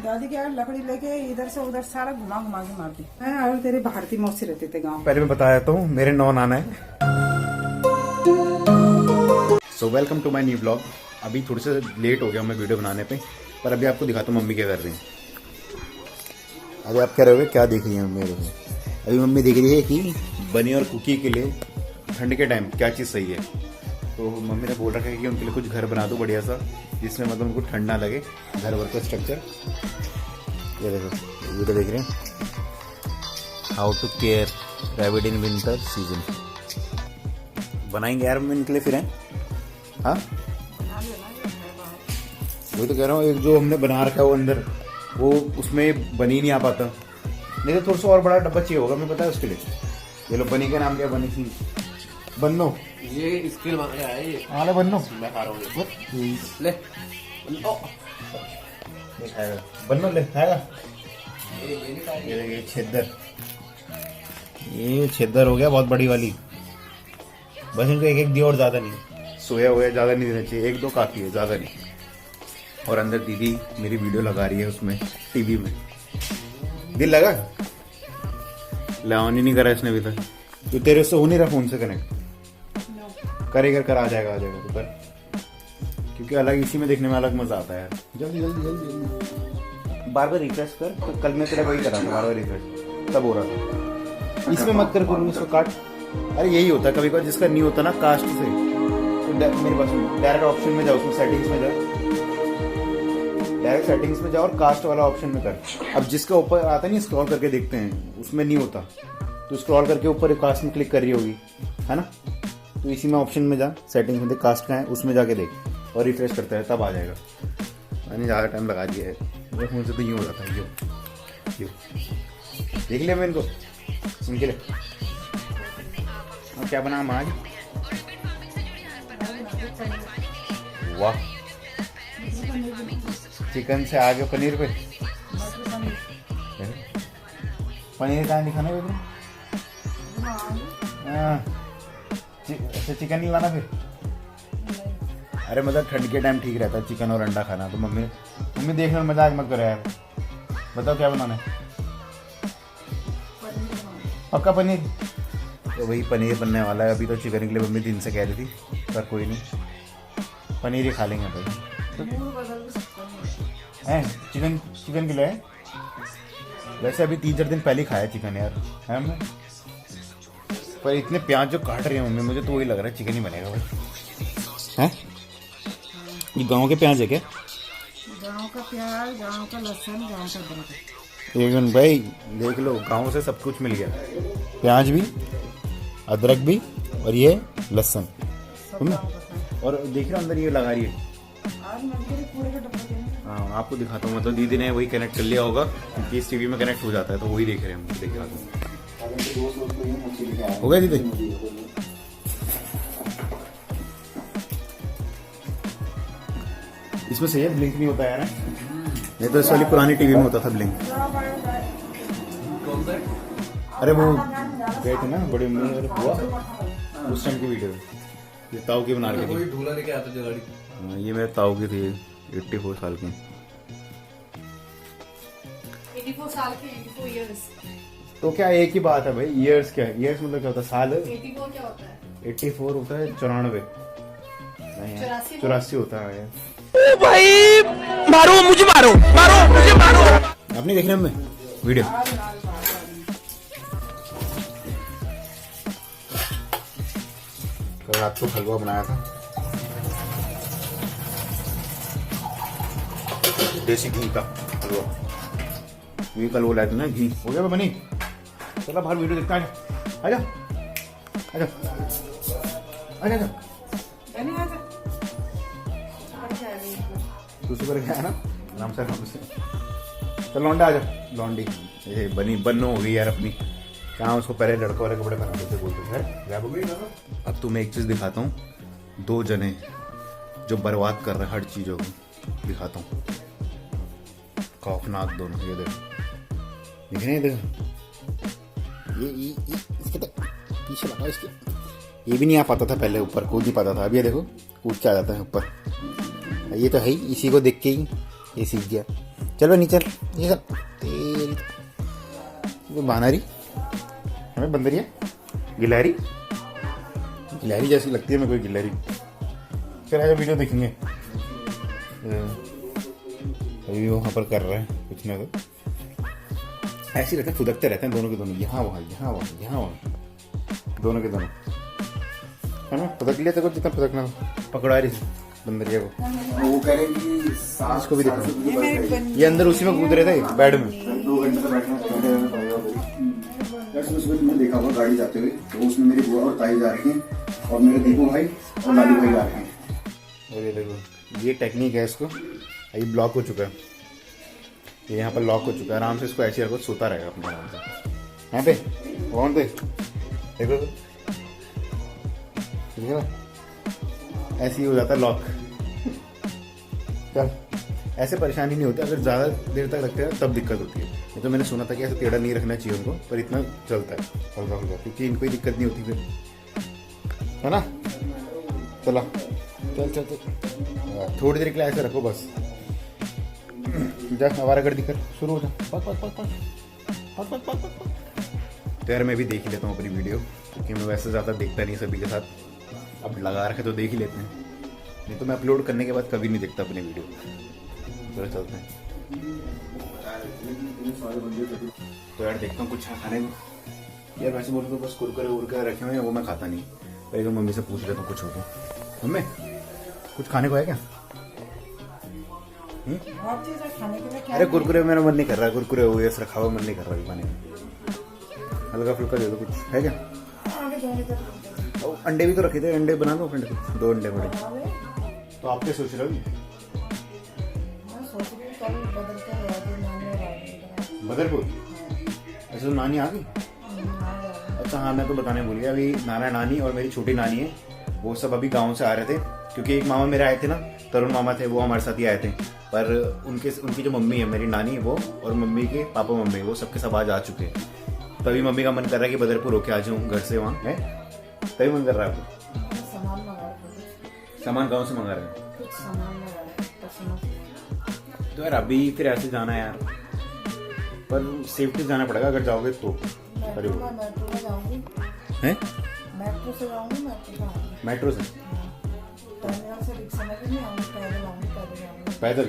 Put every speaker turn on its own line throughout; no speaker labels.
दादी क्या लकड़ी लेके इधर से उधर सारा घुमा घुमा के मारती है। और तेरे भारतीय मौसी रहते थे गाँव।
पहले मैं बताया तो मेरे नौ नाना है। So welcome to my new blog. अभी थोड़ी से लेट हो गया मैं वीडियो बनाने पे, पर अभी आपको दिखाता हूँ मम्मी क्या कर रही है। अभी आप कह रहे हो क्या देख रही हैं मेरे को? अभी मम्मी देख रही है कि बनी और कुकी के लिए ठंड के टाइम क्या चीज़ सही है। तो मम्मी ने बोल रखा है कि उनके लिए कुछ घर बना दो बढ़िया सा, जिसमें मतलब उनको ठंड ना लगे, घर वर का स्ट्रक्चर। ये देखो वीडियो देख रहे हैं, how to care rabbit in winter season. बनाएंगे यार मम्मी इनके लिए फिर हैं। हाँ वही तो कह रहा हूँ, एक जो हमने बना रखा है वो अंदर वो उसमें बनी नहीं आ पाता, नहीं तो थोड़ा सा और बड़ा डब्बा चाहिए होगा, मैं पता है उसके लिए। ये लो बनी का नाम क्या, बनी थी बन्नो,
ये स्किल मांग रहा है ये।
हाँ ले बन्नो,
मैं खा रहा हूँ ले
खाएगा बन्नो, ले खाएगा। ये देखिए छेदर, ये छेदर हो गया बहुत बड़ी वाली। बस इनको एक एक दिया और ज्यादा नहीं, सोया हुआ ज्यादा नहीं देना चाहिए, एक दो काफी है, ज्यादा नहीं। और अंदर दीदी मेरी वीडियो लगा रही है उसमें टीवी में। दिल लगा ले ऑन ही नहीं करा इसने अभी तक। तो तेरे से हो नहीं रहा फोन से कनेक्ट? करेगा कर आ जाएगा तो कर, क्योंकि अलग इसी में देखने में अलग मजा आता है यार। जल्दी जल्दी जल्दी जल्दी बार बार रिफ्रेश कर। तो कल मैं तेरा वही करा था, बार बार रिफ्रेश तब हो रहा था। इसमें मत कर, करूँ इसको काट। अरे यही होता है कभी कभी जिसका नहीं होता ना कास्ट से, तो मेरे पास डायरेक्ट ऑप्शन में जाओ, उसमें सेटिंग्स में जाओ, डायरेक्ट सेटिंग्स में जाओ और कास्ट वाला ऑप्शन में कर। अब जिसका ऊपर आता नहीं स्क्रॉल करके देखते हैं उसमें नहीं होता, तो स्क्रॉल करके ऊपर कास्ट में क्लिक कर रही होगी है ना, तो इसी में ऑप्शन में जा, सेटिंग्स में देख कास्ट का है, उसमें जाके देख और रिफ्रेश करता है तब आ जाएगा। मैंने ज़्यादा टाइम लगा दिया है, मेरे फोन से तो यूँ हो रहा था। यो देख लिया मैं इनको इनके लिए। और क्या बना हम आज? वाह, चिकन से आगे पनीर पे। पनीर कहाँ दिखाना है? अच्छा चिकन नहीं लाना फिर? अरे मतलब ठंड के टाइम ठीक रहता है चिकन और अंडा खाना। तो मम्मी देखने में मजाक मत करो यार। बताओ क्या बनाना है? पक्का पनीर? तो वही पनीर बनने वाला है। अभी तो चिकन के लिए मम्मी दिन से कह रही थी, पर कोई नहीं, पनीर ही खा लेंगे भाई। है चिकन के लिए है? वैसे अभी 3-4 दिन पहले खाया चिकन यार है हमने, पर इतने प्याज जो काट रही है मम्मी, मुझे तो वही लग रहा है चिकन ही बनेगा भाई। हैं ये गांव के प्याज है क्या?
गाँव का प्याज, गाँव का लहसुन, गाँव का अदरक।
एक मिनट भाई देख लो, गांव से सब कुछ मिल गया, प्याज भी, अदरक भी, और ये लहसुन। और देख रहे हो अंदर ये लगा रही है। हाँ आपको दिखाता हूँ, मतलब दीदी ने वही कनेक्ट कर लिया होगा क्योंकि इस टीवी में कनेक्ट हो जाता है, तो वही देख रहे हैं हम। देख रहा हूँ हो गया दीदी। इसमें सही है, ब्लिंक नहीं होता है ना, नहीं तो इस वाली पुरानी टीवी में होता था ब्लिंक। अरे वो गए थे ना बड़े हुआ उस टाइम की वीडियो, ये ताऊ की बना रही थी, ढूला लेके आते थे गाड़ी। ये मेरे ताऊ की थी, 84 साल की।
84 साल के, 84 इयर्स।
तो क्या एक ही बात है भाई, ईयर्स क्या है? ईयर्स मतलब क्या होता है? साल।
84 क्या होता है?
84 होता है 94, 84 होता है यार।
ओ भाई मारो मुझे, मारो मुझे मारो।
आप नहीं देख रहे हमें वीडियो? कल रात को हलवा बनाया था देसी घी का हलवा, ये कल वो लाए थे ना घी। हो गया बनी? चलो बाहर वीडियो देखता है, आजा आजा आजा आजा। तू सुपर क्या है ना नाम से चल लौंडा आजा। लौंडी ये बनी बन्नो हो गई यार अपनी, कहाँ उसको पहले लड़कों वाले कपड़े पहना देते बोलते थे। अब तुम्हें एक चीज दिखाता हूँ, 2 जने जो बर्बाद कर रहे हैं हर चीजों को, दिखाता हूँ। खौफनाक दोनों, ये देखो दिख रहे हैं, देखो ये इसके तक पीछे लगा इसके, ये भी नहीं आ पाता था पहले, ऊपर कूद नहीं पाता था, अब ये देखो कूद के आ जाता है ऊपर। ये तो है ही, इसी को देख के ही ये सीख गया। चलो नीचे ये सब तेरी वो बानरी हमें बंदरिया गिलहरी गिलहरी जैसी लगती है मैं कोई गिलहरी। फिर आगे वीडियो देखेंगे। अभी वहाँ पर कर रहे हैं कुछ ना कुछ ऐसे रहते हैं, फुदकते रहते हैं दोनों के दोनों, यहाँ वहाँ यहाँ वहाँ यहाँ वहाँ दोनों के दोनों है ना। फुदक लिया तो जितना फुदकना पकड़ा रही थी बंदरिया को।
वो कह रहे कि
इसको भी देखो ये अंदर उसी में कूद रहे थे बेड में।
2 घंटे तो बैठना पड़ेगा। सुबह तुमने देखा होगा गाड़ी जाते हुए, तो उसमें मेरी बुआ और ताई जा रही हैं और मेरे दीपू भाई और लालू भाई जा रहे हैं।
और ये देखो ये टेक्निक है इसको, ये ब्लॉक हो चुका है, ये यहाँ पर लॉक हो चुका है। आराम से इसको ऐसे रखो, सोता रहेगा अपने आराम से। यहाँ पे कौन पे देखो ऐसे ही हो जाता है लॉक। चल ऐसे परेशानी नहीं होती, अगर ज़्यादा देर तक रखते हैं तब दिक्कत होती है। ये तो मैंने सुना था कि ऐसे टेढ़ा नहीं रखना चाहिए उनको, पर इतना चलता है हल्का हल्का, क्योंकि इनको दिक्कत नहीं होती फिर, है ना। चला चल चल चल थोड़ी देर के लिए ऐसे रखो बस। जा आवारागर्दी कर शुरू हो जा। तो यार मैं भी देख ही लेता हूँ अपनी वीडियो, क्योंकि मैं वैसे ज़्यादा देखता नहीं सभी के साथ, अब लगा रखे तो देख ही लेते हैं, नहीं तो मैं अपलोड करने के बाद कभी नहीं देखता अपनी वीडियो। चलो चलते हैं। तो यार देखता हूँ कुछ खाने को। यार वैसे बोल तो बस कुरकुरे उरकुरे रखे हुए हैं, वो मैं खाता नहीं। पहले तो मम्मी से पूछ लेता हूँ कुछ हो तो। मम्मी कुछ खाने को है क्या?
बहुत चीज़ है खाने के लिए। क्या
अरे कुरकुरे मेरा मन नहीं कर रहा, कुरकुरे हो गया रखा हुआ मन नहीं कर रहा अभी खाने में। हल्का फुल्का दे दो कुछ, है क्या?
आगे जाने का
और अंडे भी तो रखे थे, अंडे बना दो फ्रेंड को, 2 अंडे बड़े। तो आप क्या सोच रहे हो?
मैं सोच रही हूँ कल बदल कर
बदरपुर? अच्छा तो नानी आ गई? अच्छा हाँ मैं तो बताने भूल गया, अभी नाना नानी और मेरी छोटी नानी है वो सब अभी गांव से आ रहे थे, क्योंकि एक मामा मेरे आए थे ना, तरुण मामा थे, वो हमारे साथ ही आए थे। पर उनकी जो मम्मी है मेरी नानी, वो और मम्मी के पापा मम्मी वो सबके सब आज आ चुके हैं। तभी मम्मी का मन कर रहा है कि बदरपुर होके आ जाऊँ घर से, वहाँ है तभी मन कर रहा है आपको। सामान गाँव से मंगा रहे हैं तो यार अभी फिर ऐसे जाना है यार, पर सेफ्टी जाना पड़ेगा अगर जाओगे तो। हैं मेट्रो से पैदल?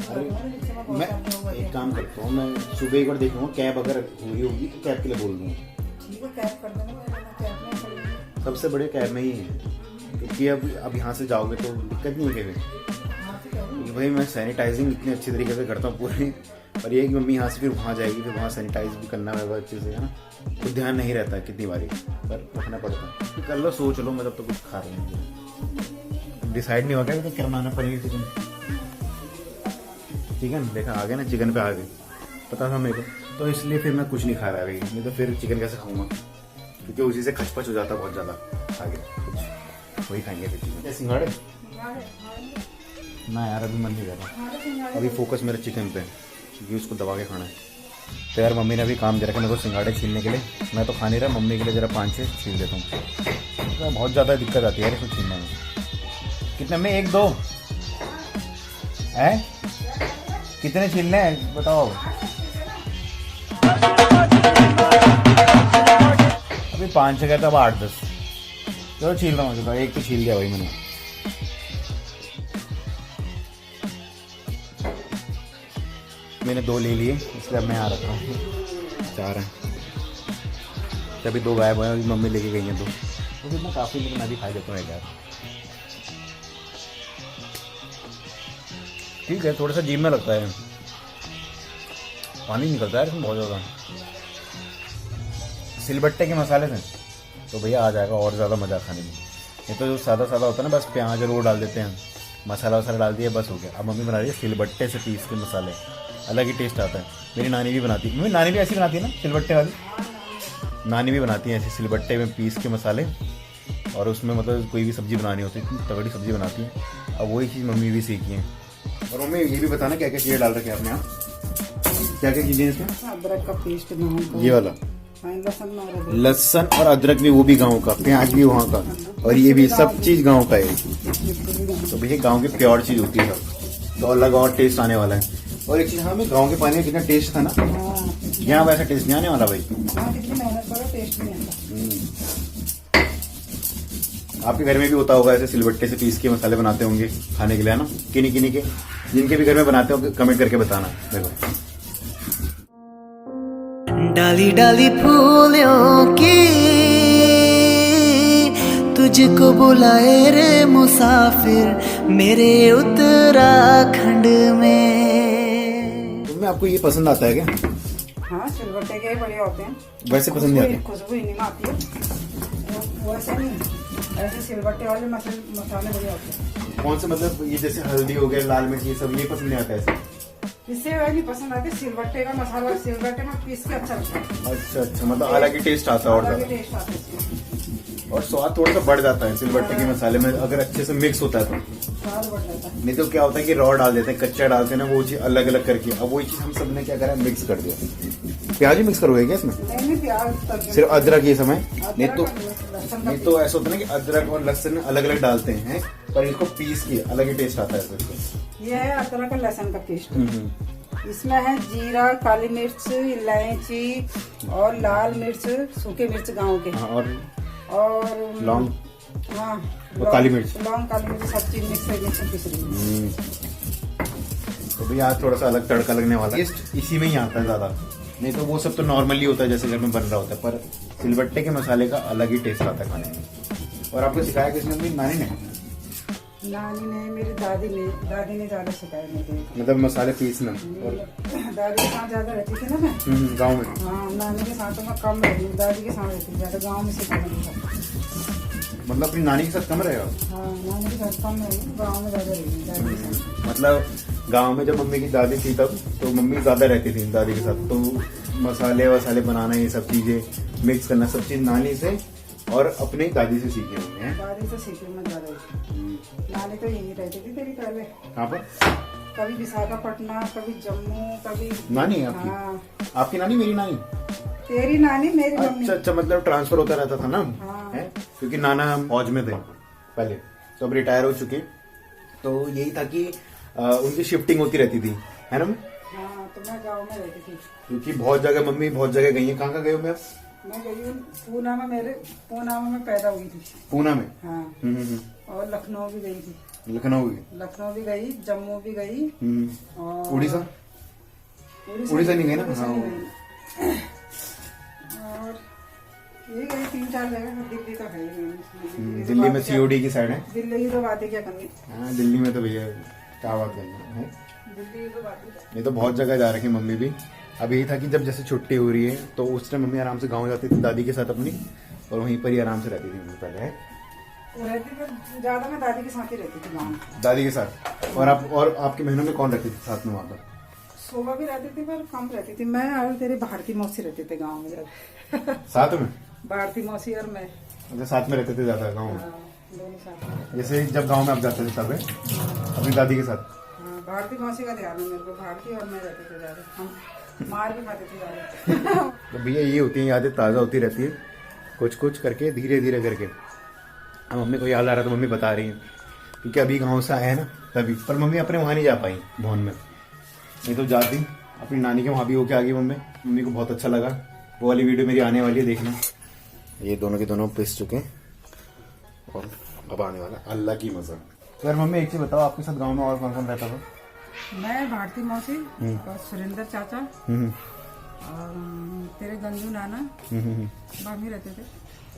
अरे मैं एक काम करता हूँ, मैं सुबह एक बार देखूंगा, कैब अगर हो रही होगी तो कैब के लिए बोल दूंगा। सबसे बड़े कैब में ही है, क्योंकि अब यहाँ से जाओगे तो दिक्कत नहीं है कैब। भाई मैं सैनिटाइजिंग इतनी अच्छी तरीके से करता हूँ पूरी, और ये कि मम्मी यहाँ से फिर वहाँ जाएगी, फिर वहाँ सैनिटाइज भी करना है अच्छे से, है ना। कुछ ध्यान नहीं रहता है कितनी बारी, पर रखना पड़ता है। कर लो सोच लो, मैं तब तो कुछ खा रही हूँ, डिसाइड नहीं हो गया तो क्या बनाना पड़ेगा। चिकन देखा आ गया ना, चिकन पे आ गए, पता था मेरे को, तो इसलिए फिर मैं कुछ नहीं खा रहा भाई, नहीं तो फिर चिकन कैसे खाऊंगा, क्योंकि उसी से खचपच हो जाता बहुत ज़्यादा। आगे कुछ वही खाएंगे फिर चिकन। सिंघाड़े ना यार अभी मन नहीं कर रहा, अभी फोकस मेरा चिकन पे है, क्योंकि उसको दबा के खाना है। तो यार मम्मी ने अभी काम दे रखा मेरे को सिंघाड़े छीलने के लिए, मैं तो खा नहीं रहा, मम्मी के लिए जरा 5-6 छील देता हूँ। तो बहुत ज़्यादा दिक्कत आती है यार इसको छीलने में। कितने में 1-2 है? कितने छीलने हैं बताओ? अभी 5-6 कहता, अब 8-10। चलो छील रहा हूँ, एक तो छील दिया भाई मैंने। मैंने 2 ले लिए, इसलिए अब मैं यहाँ रख रहा हूँ, 4 हैं। अभी 2 गायब हुए, अभी मम्मी लेके गई हैं 2, तो फिर मैं काफ़ी, लेकिन मैं भी खा देता हूँ यार। ठीक है, थोड़ा सा जीभ में लगता है, पानी निकलता है इसमें बहुत ज़्यादा। सिलबट्टे के मसाले से तो भैया आ जाएगा और ज़्यादा मज़ा खाने में। ये तो जो सादा सादा होता है ना, बस प्याज और वो डाल देते हैं, मसाला वसाला डाल दिया, बस हो गया। अब मम्मी बना रही है सिलबट्टे से पीस के मसाले, अलग ही टेस्ट आता है। मेरी नानी भी बनाती है, मेरी नानी भी ऐसी बनाती है ना सिलबट्टे वाली, नानी भी बनाती है ऐसे सिलबट्टे में पीस के मसाले, और उसमें मतलब कोई भी सब्ज़ी बनानी होती है, इतनी तगड़ी सब्ज़ी बनाती है। अब वही चीज़ मम्मी भी सीखी है। और मम्मी ये भी बताना क्या क्या चीज़ें डाल रखे हैं आपने यहाँ, क्या क्या चीज़ें इसमें?
अदरक का पेस्ट,
ये वाला लहसुन और अदरक भी, वो भी गाँव का, प्याज भी वहाँ का, और ये भी सब चीज़ गाँव का है। तो भैया गाँव की प्योर चीज़ होती है, तो अलग और टेस्ट आने वाला है। और एक चीज हमें गाँव के पानी में कितना टेस्ट था ना,
हाँ
यहाँ वैसा टेस्ट नहीं आने वाला भाई।
हाँ, कितनी मेहनत करो टेस्ट नहीं आता।
आपके घर में भी होता होगा ऐसे सिलबट्टे से पीस के मसाले बनाते होंगे खाने के लिए, है ना? किन्हीं किन्हीं के, जिनके भी घर में बनाते हो कमेंट करके बताना। देखो
डाली डाली फूलों की तुझको बुलाए रे मुसाफिर मेरे उत्तराखंड में।
तुम्हें आपको ये पसंद आता है क्या?
हाँ सिलबट्टे के ही बढ़िया होते हैं।
वैसे पसंद नहीं आते?
खुशबू इन्हीं में आती है, वैसे नहीं, ऐसे सिलबट्टे वाले मसाले बढ़िया होते हैं।
कौन से मतलब ये जैसे हल्दी हो गया, लाल मिर्च, ये सब ये पसंद नहीं आता ऐसे?
इससे वह नहीं पसंद आती, सिलबट्टे का मसाला सिलबट्टे में पीस के अच्छा लगता है।
अच्छा अच्छा, मतलब अलग ही टेस्ट आता है और
अलग ही
ज्यादा।
टेस्ट आता है इसमें,
और स्वाद थोड़ा सा बढ़ जाता है सिलबट्टे के मसाले में अगर अच्छे से मिक्स होता है तो।
स्वाद बढ़ जाता है।
नहीं तो क्या होता है कि रॉ डाल देते हैं, कच्चा डालते हैं ना, वो चीज अलग अलग करके। अब वही चीज हम सबने क्या करा, मिक्स कर दिया। प्याज भी मिक्स करोगे क्या इसमें?
नहीं प्याज तक
सिर्फ अदरक ये समय? नहीं तो
लहसुन
नहीं तो ऐसा होता है ना कि अदरक और लहसुन अलग अलग डालते हैं, पर इसको पीस के अलग ही टेस्ट आता है इसमें।
ये है अदरक और लहसुन का पेस्ट। इसमें है जीरा, काली मिर्च, इलायची और लाल मिर्च, सूखे मिर्च गाँव के,
हाँ,
और
लौंग
हाँ
और काली मिर्च।
लौंग काली मिर्च सब चीज मिक्स पीस रही है।
तो भैया आज थोड़ा सा अलग तड़का लगने वाला है, टेस्ट इसी में ही आता है ज्यादा। नहीं तो वो सब तो नॉर्मली होता है जैसे घर में बन रहा होता है, पर सिलबट्टे के मसाले का अलग ही टेस्ट आता है खाने में। और आपको सिखाया किसने? अपनी नानी ने?
नानी ने, मेरी दादी ने ज्यादा सिखाया मुझे,
मतलब मसाले पीसना। और
दादी के साथ ज्यादा रहती थी ना मैं।
गाँव में?
हाँ नानी के साथ तो मैं कम रहती हूँ, दादी के साथ रहती थी ज्यादा, गाँव में सिखाया नहीं।
मतलब अपनी नानी के साथ कम रहेगा?
हाँ नानी के साथ कम रही, गाँव में ज्यादा रही दादी के साथ।
मतलब गांव में जब मम्मी की दादी थी तब तो मम्मी ज्यादा रहती थी दादी के साथ, तो मसाले वसाले बनाना, ये सब चीजें मिक्स करना, सब चीज नानी से और अपने दादी से सीखे होंगे हैं।
दादी से सीखी मैं ज्यादा। नानी तो यही रहती थी तेरी पहले,
कहाँ पर?
कभी विशाखापट्टनम, कभी जम्मू, कभी।
नानी आपकी?
हाँ
आपकी नानी मेरी नानी?
तेरी नानी मेरी मम्मी।
अच्छा अच्छा, मतलब ट्रांसफर होता रहता था ना।
हाँ।
है क्योंकि नाना फौज में थे पहले, तो अब रिटायर हो चुके, तो यही था कि उनकी शिफ्टिंग होती रहती थी, है ना?
हाँ तो मैं गाँव में रहती थी,
क्योंकि बहुत जगह मम्मी बहुत जगह गई है। कहाँ गए हो मैं?
मैं गई हूँ पूना में, पूना में मैं पैदा हुई थी।
पूना में?
हाँ और लखनऊ भी गई थी।
लखनऊ
भी गई, जम्मू भी गई और
उड़ीसा? उड़ीसा नहीं गई ना?
उड़ीसा
हाँ।
नहीं गई। और ये गई 3-4 जगह, दिल्ली तो है ही नहीं।
दिल्ली में सीओडी की साइड है।
दिल्ली की तो बात ही क्या करनी।
हाँ दिल्ली में तो भैया क्या बात करनी है।
दिल्ली की तो बात ही क्या।
ये तो बहुत जगह जा रखी मम्मी भी। अब यही था कि जब जैसे छुट्टी हो रही है तो उस टाइम मम्मी आराम से गाँव जाती थी दादी के साथ अपनी, और वहीं पर ही आराम से रहती थी मम्मी पहले। है
रहती थी ज्यादा, मैं दादी के साथ ही रहती थी गाँव में।
दादी के साथ? और आपके बहनों में कौन रहती थी साथ में वहाँ पर?
शोभा भी रहती थी पर कम रहती थी। मैं और तेरी भारती मौसी रहते थे गाँव में ज्यादा।
साथ में?
भारती मौसी और मैं।
अच्छा साथ में रहते थे ज्यादा गाँव में?
हाँ, दोनों साथ में।
जैसे जब गाँव में आप जाते थे तब है? अपनी दादी के साथ?
हाँ भारती मौसी का ध्यान है मेरे को, भारती और मैं रहते थे ज्यादा, हम मार भी खाते थे ज्यादा।
तो भैया ये होती है, यादें ताज़ा होती रहती है कुछ कुछ करके, धीरे धीरे करके। अब मम्मी को याद आ रहा तो मम्मी बता रही है, क्योंकि अभी गाँव से आए हैं ना तभी। पर मम्मी अपने वहाँ नहीं जा पाई भवन में, नहीं तो जाती अपनी नानी के वहाँ भी होके आ गई मम्मी को बहुत अच्छा लगा। वो वाली वीडियो मेरी आने वाली है, देखना। ये दोनों के दोनों पिस चुके हैं और अब आने वाला अल्लाह की मजा। तो यार मम्मी एक चीज बताओ, आपके साथ गाँव में और कौन कौन रहता था?
मैं, भारती मौसी और सुरेंद्र चाचा और तेरे गंजू नाना, बामी रहते थे।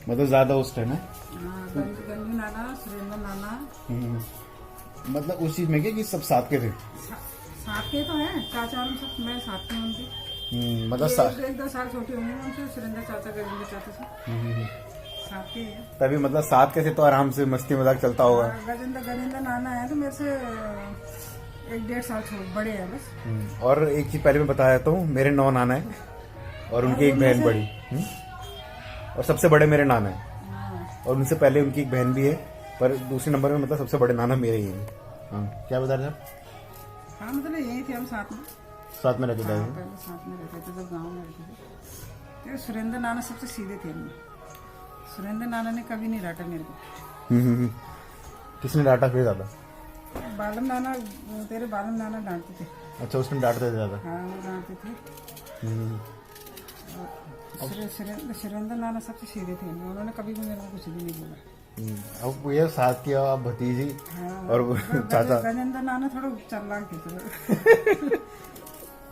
मतलब ज्यादा उस टाइम है?
हाँ, गंजू नाना, सुरेंद्र नाना।
मतलब उस चीज में क्या कि सब साथ के थे?
साथ के तो हैं चाचा, हम सब मैं साथ में उनके।
मतलब
1-2 साल छोटी होंगी उनसे, सुरेंद्र चाचा, गंजू चाचा से साथ के हैं।
तभी मतलब साथ के थे तो आराम से मस्ती मजाक चलता होगा।
गजेंद्र नाना है तो मेरे से 1-1.5 साल बड़े हैं बस।
और एक चीज पहले मैं बताया तो मेरे 9 नाना है और उनकी एक बहन बड़ी, और सबसे बड़े मेरे नाना है, और उनसे पहले उनकी एक बहन भी है, पर दूसरे नंबर में मतलब सबसे बड़े नाना मेरे ही हैं। हाँ क्या बता रहे थे आप?
हाँ मतलब यही थे हम साथ में
में रहते थे।
पहले साथ में रहते थे जब गाँव में रहते थे। सुरेंद्र नाना सबसे सीधे थे हम। सुरेंद्र नाना ने कभी नहीं डांटा मेरे को।
किसने डांटा फिर ज्यादा?
बालम नाना, तेरे बालम नाना डांटते थे।
अच्छा उसमें डांटते थे ज्यादा।
हाँ वो डांटते थे। सुरेंद्र नाना सबसे सीधे थे, उन्होंने कभी भी मेरे को कुछ भी नहीं बोला।
अब ये साथ की आप भतीजी
हाँ,
और वो चाचा।
गजेंद्र नाना थोड़ा चालाक थे थोड़ा।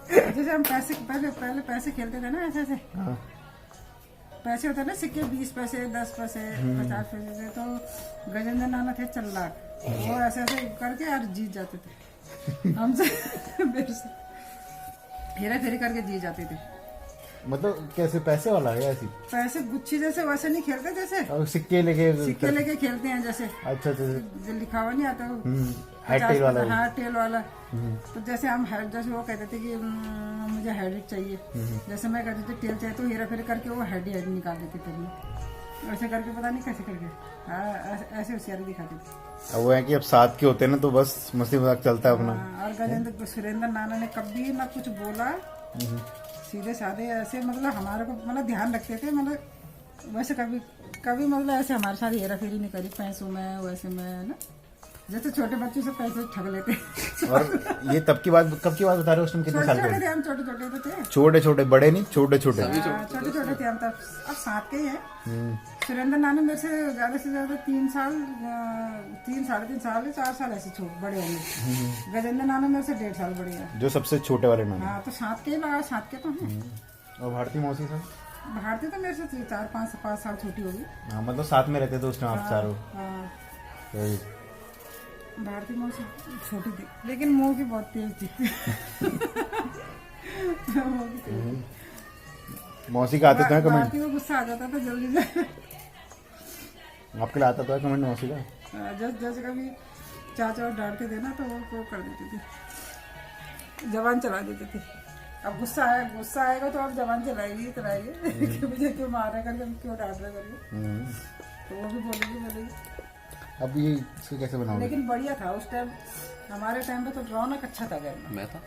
जैसे हम पैसे पहले पैसे खेलते थे ना ऐसे ऐसे, पैसे होते ना सिक्के 20 पैसे 10 पैसे 50 पैसे, तो गजेंद्र नाना थे चालाक, वो ऐसे ऐसे करके और जीत जाते थे हमसे। मेरे से हेरा फेरी करके जीत जाते थे।
मतलब कैसे पैसे वाला है ऐसी?
पैसे गुच्छी जैसे वैसे नहीं खेलते, जैसे
और सिक्के लेके
खेलते हैं जैसे।
अच्छा अच्छा।
जो लिखा हुआ नहीं आता वो
हेड टेल वाला।
हाँ टेल वाला। तो जैसे हम हेड, जैसे वो कहते थे कि मुझे हेड चाहिए, जैसे मैं कहती थी टेल चाहिए, तो हेरा फेरी करके वो हेड निकाल देते थे। ऐसे करके पता नहीं कैसे करके, हाँ ऐसे होशियारी दिखाते थे।
अब वो है कि अब साथ के होते हैं ना तो बस मस्ती मजाक चलता है अपना।
और गजेंद्र सुरेंद्र नाना ने कभी ना कुछ बोला, सीधे साधे ऐसे, मतलब हमारे को मतलब ध्यान रखते थे, मतलब वैसे कभी कभी मतलब ऐसे हमारे साथ हेरा फेरी नहीं करी पैसों में वैसे में ना, जैसे छोटे बच्चों से पैसे ठग लेते।
और ये तब की बात, कब की बात बता रहे हो? उस टाइम कितने साल के?
छोटे थे हम, छोटे छोटे तो थे,
छोटे छोटे, बड़े नहीं, छोटे छोटे।
छोटे छोटे थे हम तब, अब साथ के ही हैं। सुरेंद्र नाना मेरे से ज्यादा 3 साल 3 साढ़े 3 साल 4 साल ऐसे बड़े होंगे। गजेंद्र नाना मेरे से 1.5 साल बड़े हैं।
जो सबसे छोटे वाले नाम।
हाँ तो साथ के ही लगा, साथ के तो हैं।
और भारती मौसी साहब?
भारती तो मेरे से 4-5 साल छोटी होगी।
हाँ मतलब साथ में रहते थे उस टाइम आप चारों?
हाँ
सही।
भारती मौसी छोटी थी, लेकिन मुंह की बहुत तेज थी।
मौसी का आते थे कमेंट?
भारती को गुस्सा आ जाता था जल्दी से।
आपके लिए आता था कमेंट मौसी का?
जैसे कभी चाचा और डांटते थे ना तो वो कर देती थी, जबान चला देते थे। अब गुस्सा आएगा तो अब जबान चलाएगी कि मुझे क्यों मार रहा करके, क्यों डांट रहा करके, तो वो भी बोलेगी।
अब ये इसको कैसे बनाओगे?
लेकिन बढ़िया था उस टाइम, हमारे टाइम पे तो रौनक अच्छा था घर में।
मैं था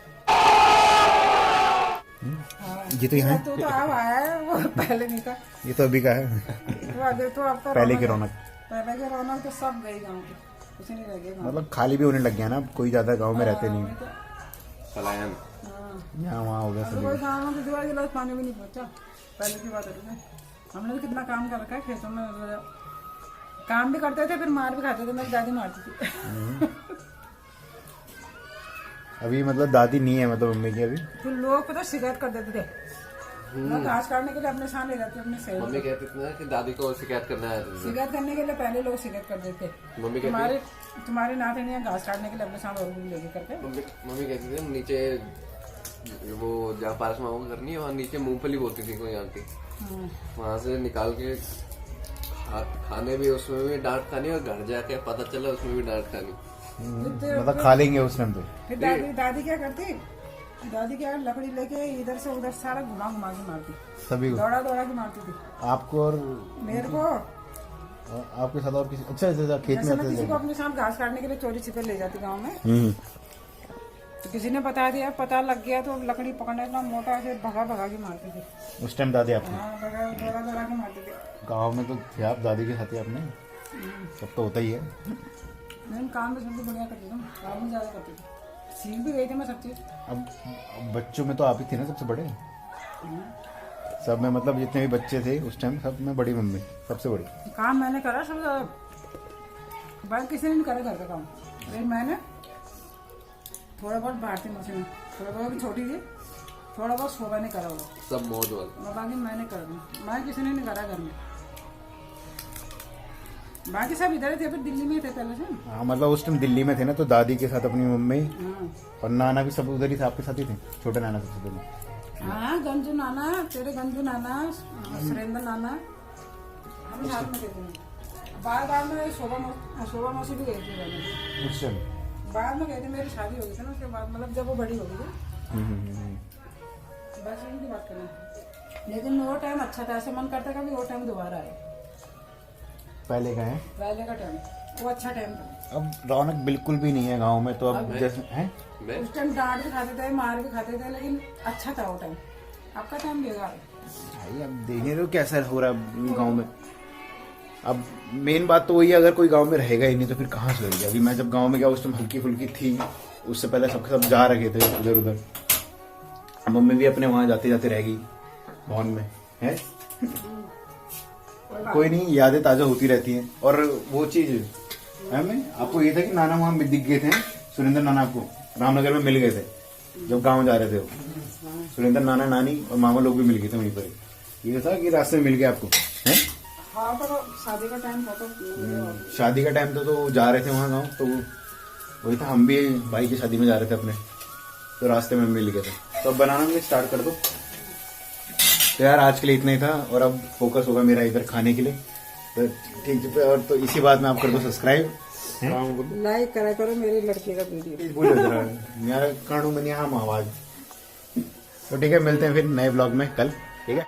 ये तो यहाँ
तो अब आया है, वो पहले नहीं था,
ये तो अभी का है।
तो आगे तो अब तो
पहले की रौनक।
पहले की रौनक तो सब गई गाँव की, कुछ नहीं रह गया गाँव।
मतलब खाली भी होने लग गया ना, अब कोई ज्यादा गांव में रहते नहीं।
पलायन।
यहाँ वहाँ हो गया
तो
सभी।
कोई गाँव में दीवार गिलास पानी भी नहीं पहुंचा, पहले की बात है। हमने तो कितना काम कर रखा है खेतों में, काम भी करते थे फिर मार भी खाते थे, मेरी दादी मारती थी।
अभी मतलब दादी नहीं है, मतलब मम्मी की अभी।
फिर लोग पता शिकायत कर देते थे, मैं घास काटने के लिए अपने सामने रहती अपने सही।
मम्मी कहती थी ना कि दादी को शिकायत करना है।
शिकायत करने के लिए पहले लोग शिकायत कर देते,
मम्मी
तुम्हारे नाते नहीं है घास काटने के लिए अपने साथ और भी लेके करके।
मम्मी कहती थी नीचे वो जहाँ पारस मामा को करनी है वहाँ नीचे मूंगफली बोती थी कोई आंटी, वहाँ से निकाल के खाने भी, उसमें भी डांट खानी, और घर जाके पता चला उसमें भी डांट खानी।
मतलब खा लेंगे उस टाइम पे।
फिर दादी क्या करती, दादी क्या लकड़ी लेके इधर से उधर सारा घुमा घुमा के मारती,
सभी को
दौड़ा दौड़ा के मारती थी।
आपको और
मेरे को,
आपके साथ और किसी? अच्छा अच्छा खेत में
जैसे मैं
आते
किसी
थे।
को अपने साथ घास काटने के लिए चोरी छिपे ले जाती गाँव में, तो किसी ने बता दिया, पता लग गया तो लकड़ी पकड़ने इतना मोटा ऐसे भगा भगा के मारती थी।
उस टाइम दादी आपने?
हाँ दौड़ा दौड़ा के मारती थी।
गाँव में तो थे आप दादी के साथ ही आपने, सब तो होता ही है।
लेकिन काम भी सबसे बढ़िया करती थी, काम में ज्यादा करती थी, सीख भी गई थी मैं सब चीज।
अब बच्चों में तो आप ही थे ना सबसे बड़े, सब में मतलब जितने भी बच्चे थे उस टाइम सब में बड़ी मम्मी सबसे बड़ी।
काम मैंने करा सब, बाकी किसी ने नहीं करा घर का काम, लेकिन मैंने थोड़ा बहुत भारती मशीन में, थोड़ा बहुत छोटी थी, थोड़ा बहुत शोभा ने करा होगा,
सब मौज वाला।
बाकी मैंने कर दी, बाकी किसी ने नहीं करा घर में। बाकी सब इधर थे, फिर दिल्ली में थे पहले से।
हाँ मतलब उस टाइम दिल्ली में थे ना, तो दादी के साथ अपनी मम्मी
हाँ
और नाना भी सब उधर ही था, आपके साथ ही थे, छोटे नाना सबसे पहले।
हाँ गंजू नाना, तेरे गंजू नाना, सुरेंद्र नाना, हम साथ में थे। बाद में शोभा मौसी भी गई थी रहने।
उस टाइम
बाद में गए थे, मेरी शादी हो गई थी ना उसके बाद, मतलब जब वो बड़ी हो गई थी, बस इनकी बात करें। लेकिन वो टाइम अच्छा था, ऐसे मन करता कभी वो टाइम दोबारा आए।
पहले का है,
पहले का टाइम वो अच्छा टाइम था।
अब रौनक बिल्कुल भी नहीं है गांव में, तो अब जैसे है
उस टाइम डांट भी खाते थे, मार भी खाते थे, लेकिन अच्छा था वो टाइम। आपका टाइम बेकार है
भाई, अब देखने दो कैसा हो रहा है गांव में। अब मेन बात तो वही है, अगर कोई गांव में रहेगा ही नहीं तो फिर कहाँ से रहेगा। अभी मैं जब गांव में गया उस टाइम हल्की फुल्की थी, उससे पहले सब जा रखे थे उधर उधर। मम्मी भी अपने वहां जाते जाते रहेगी भवन में है। कोई नहीं, यादें ताजा होती रहती हैं। और वो चीज है, मैं आपको ये था कि नाना वहां दिख गए थे, सुरेंद्र नाना आपको रामनगर में मिल गए थे जब गांव जा रहे थे वो। सुरेंद्र नाना, नानी और मामा लोग भी मिल गए थे वहीं पर। ये था कि रास्ते में मिल गए आपको है।
हाँ तो शादी का टाइम था तो
शादी का टाइम था तो जा रहे थे वहां गाँव, तो वही था। हम भी भाई की शादी में जा रहे थे अपने, तो रास्ते में मिल गए थे। तो अब बनाना में स्टार्ट कर दो। तो यार आज के लिए इतना ही था, और अब फोकस होगा मेरा इधर खाने के लिए। तो ठीक है, और तो इसी बात में आप कर दो सब्सक्राइब,
लाइक करा करो मेरी लड़की का वीडियो।
बोलो जरा यार, कानू मनिया हम आवाज। तो ठीक है, मिलते हैं फिर नए ब्लॉग में कल, ठीक है।